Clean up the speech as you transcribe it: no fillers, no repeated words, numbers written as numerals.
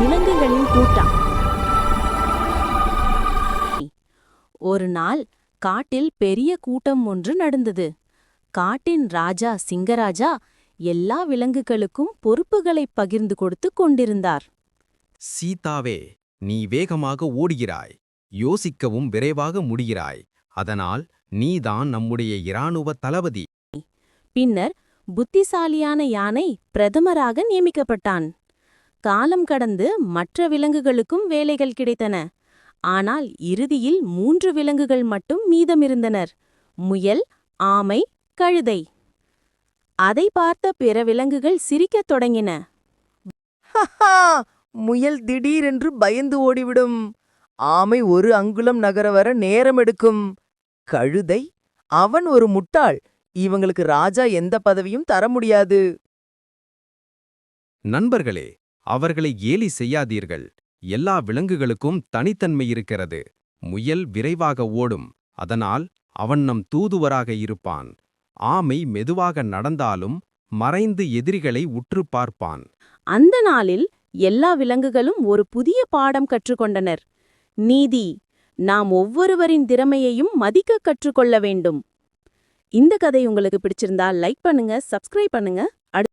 விலங்குகளின் கூட்டம். ஒரு நாள் காட்டில் பெரிய கூட்டம் ஒன்று நடந்தது. காட்டின் ராஜா சிங்கராஜா எல்லா விலங்குகளுக்கும் பொறுப்புகளை பகிர்ந்து கொடுத்து கொண்டிருந்தார். சீதாவே, நீ வேகமாக ஓடுகிறாய், யோசிக்கவும் விரைவாக முடிகிறாய். அதனால் நீதான் நம்முடைய இராணுவ தளபதி. பின்னர் புத்திசாலியான யானை பிரதமராக நியமிக்கப்பட்டான். காலம் கடந்து மற்ற விலங்குகளுக்கும் வேலைகள் கிடைத்தன. ஆனால் இறுதியில் 3 விலங்குகள் மட்டும் மீதமிருந்தனர்: முயல், ஆமை, கழுதை. அதை பார்த்த பிற விலங்குகள் சிரிக்கத் தொடங்கின. முயல் திடீரென்று பயந்து ஓடிவிடும். ஆமை ஒரு அங்குலம் நகர வர நேரம் எடுக்கும். கழுதை, அவன் ஒரு முட்டாள், இவங்களுக்கு ராஜா எந்த பதவியும் தர முடியாது. நண்பர்களே, அவர்களை கேலி செய்யாதீர்கள். எல்லா விலங்குகளுக்கும் தனித்தன்மை இருக்கிறது. முயல் விரைவாக ஓடும், அதனால் அவன் நம் தூதுவராக இருப்பான். ஆமை மெதுவாக நடந்தாலும் மறைந்து எதிரிகளை உற்று பார்ப்பான். அந்த நாளில் எல்லா விலங்குகளும் ஒரு புதிய பாடம் கற்றுக்கொண்டனர். நீதி: நாம் ஒவ்வொருவரின் திறமையையும் மதிக்க கற்றுக்கொள்ள வேண்டும். இந்த கதை உங்களுக்கு பிடிச்சிருந்தா லைக் பண்ணுங்க, சப்ஸ்கிரைப் பண்ணுங்க.